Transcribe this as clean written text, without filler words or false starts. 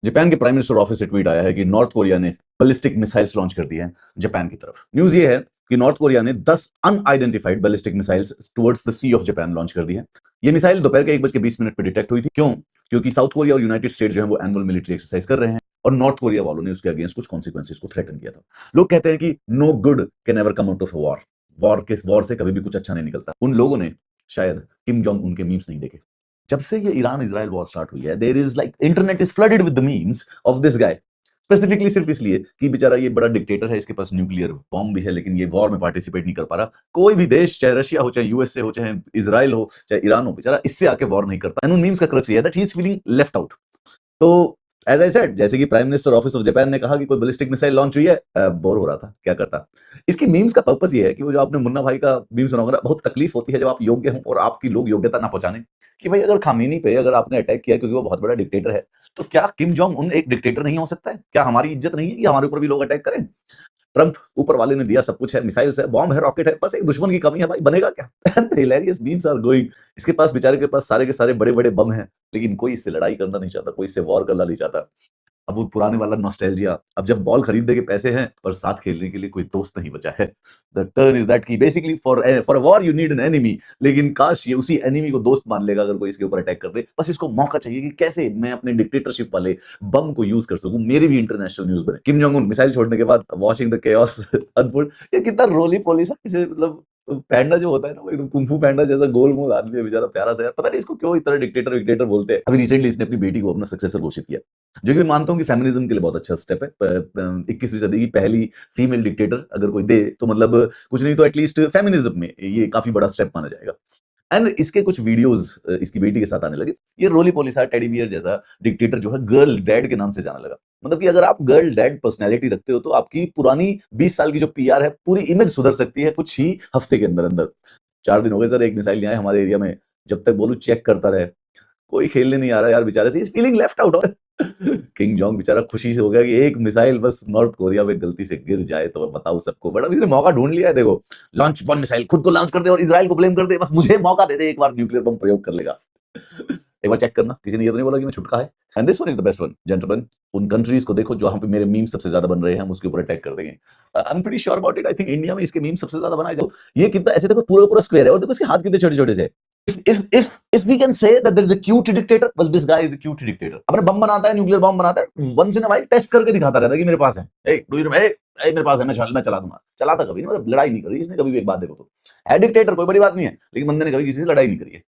Japan के prime minister office से tweet आया है कि नॉर्थ कोरिया ने बैलिस्टिक मिसाइल्स लॉन्च कर दी हैं जापान की तरफ। न्यूज ये है कि नॉर्थ कोरिया ने 10 unidentified ballistic missiles towards the sea of Japan launch कर दी है। ये मिसाइल दोपहर के 1:20 पर डिटेक्ट हुई थी। क्यों? क्योंकि साउथ कोरिया और यूनाइटेड स्टेट जो है वो एनुअल मिलिट्री एक्सरसाइज कर रहे हैं और नॉर्थ कोरिया वालों ने उसके अगेंस्ट कुछ कॉन्सिक्वेंसेस को थ्रेटन किया था। लोग कहते हैं कि no good can ever come out of war. War से कभी भी कुछ अच्छा नहीं निकलता। उन लोगों ने शायद किम जोंग उनके मीम्स नहीं देखे। जब से ये ईरान इजराइल वॉर स्टार्ट हुई है, there is like internet is flooded with the memes of this guy. Specifically सिर्फ इसलिए कि बेचारा ये बड़ा डिक्टेटर है, इसके पास न्यूक्लियर बॉम्ब भी है, लेकिन ये वॉर में पार्टिसिपेट नहीं कर पा रहा। कोई भी देश, चाहे रशिया हो, चाहे यूएसए हो, चाहे इजराइल हो, चाहे ईरान हो, बेचारा इससे आके वॉर नहीं करता। एंड उन मीम्स का क्रक्स ये है that he is feeling left out. तो एज आई सेड, जैसे कि prime minister office of Japan ने कहा कि कोई बैलिस्टिक मिसाइल लॉन्च हुई है, बोर हो रहा था, क्या करता। इसकी मीम्स का पर्पस ये है कि वो जो आपने मुन्ना भाई का मीम सुना होगा ना, बहुत तकलीफ होती है जब आप योग्य हो और आपकी लोग योग्यता ना पहुंचाने। कि भाई अगर खामेनी पे अगर आपने अटैक किया क्योंकि वो बहुत बड़ा डिक्टेटर है, तो क्या किम जोंग उन एक डिक्टेटर नहीं हो सकता है? क्या हमारी इज्जत नहीं है कि हमारे ऊपर भी लोग अटैक करें? ट्रंप ऊपर वाले ने दिया, सब कुछ है, मिसाइल्स है, बॉम्ब है, रॉकेट है, बस एक दुश्मन की कमी है, भाई बनेगा क्या? Hilarious memes are going. इसके पास, बेचारे के पास सारे के सारे बड़े बड़े बम हैं, लेकिन कोई इससे लड़ाई करना नहीं चाहता, कोई इससे वॉर करना नहीं चाहता। अब वो पुराने वाला नॉस्टैल्जिया, अब जब बॉल खरीदने के पैसे हैं पर साथ खेलने के लिए कोई दोस्त नहीं बचा है। द टर्न इज दैट कि basically for a war you need an enemy, लेकिन काश ये उसी एनिमी को दोस्त मान लेगा अगर कोई इसके ऊपर अटैक कर दे। बस इसको मौका चाहिए कि कैसे मैं अपने डिक्टेटरशिप वाले बम को यूज कर सकूं, मेरी भी इंटरनेशनल न्यूज बने। किम जोंग उन मिसाइल छोड़ने के बाद वॉचिंग द केओस अनफोल्ड, ये कितना रोली पोली सा, इसे मतलब पैंडा जो होता है ना, वो एकदम कुंफू पैंडा जैसा गोल मोल आदमी है, बेचारा प्यारा सा यार। पता नहीं इसको क्यों इतना डिक्टेटर विक्टेटर बोलते हैं। अभी रिसेंटली इसने अपनी बेटी को अपना सक्सेसर घोषित किया, जो कि मैं मानता हूं कि फेमिनिज्म के लिए बहुत अच्छा स्टेप है। 21वीं सदी की पहली फीमेल डिक्टेटर अगर कोई दे तो मतलब कुछ नहीं तो एटलीस्ट फेमिनिज्म में ये काफी बड़ा स्टेप माना जाएगा। एंड इसके कुछ वीडियोस इसकी बेटी के साथ आने लगे। ये रोली पोली सा टेडी बियर जैसा डिक्टेटर जो है गर्ल डैड के नाम से जाना लगा। मतलब कि अगर आप गर्ल डैड पर्सनैलिटी रखते हो तो आपकी पुरानी 20 साल की जो पीआर है, पूरी इमेज सुधर सकती है कुछ ही हफ्ते के अंदर अंदर। 4 दिन हो गए सर, एक मिसाइल नहीं आया हमारे एरिया में। जब तक बोलूं चेक करता रहे, कोई खेलने नहीं आ रहा यार बेचारे से। Is feeling left out. King Jong बेचारा खुशी से हो गया कि एक मिसाइल बस नॉर्थ कोरिया में गलती से गिर जाए तो मैं बताऊं सबको, बड़ा इसने मौका ढूंढ लिया है। देखो, लॉन्च वन मिसाइल, खुद को लॉन्च कर दे और इजराइल को ब्लेम कर दे, बस मुझे मौका दे दे, एक बार न्यूक्लियर बम प्रयोग कर लेगा। एक बार चेक करना, किसी ने ये तो नहीं बोला कि मैं छुटका है। And this one is the best one gentleman. उन कंट्रीज को देखो जहां पे मेरे मीम सबसे ज्यादा बन रहे हैं, हम उसके ऊपर अटैक कर देंगे। I am pretty sure about it. I think India में इसके मीम सबसे ज्यादा बनाए जाओ। ये कितना ऐसे देखो, पूरा पूरा स्क्वायर है और देखो इसके हाथ कितने छोटे छोटे से। If we can say that there is a cute dictator, well this guy is a cute dictator। अपने बम बनाता है, न्यूक्लियर बम बनाता है, once in a while test करके दिखाता रहता है कि मेरे पास है। मेरे पास है, मैं चला दूंगा। चलाता कभी नहीं, मतलब लड़ाई नहीं करी इसने कभी भी। एक बात देखो तो है डिक्टेटर, कोई बड़ी बात नहीं है, लेकिन बंदे ने कभी किसी से लड़ाई नहीं करी है।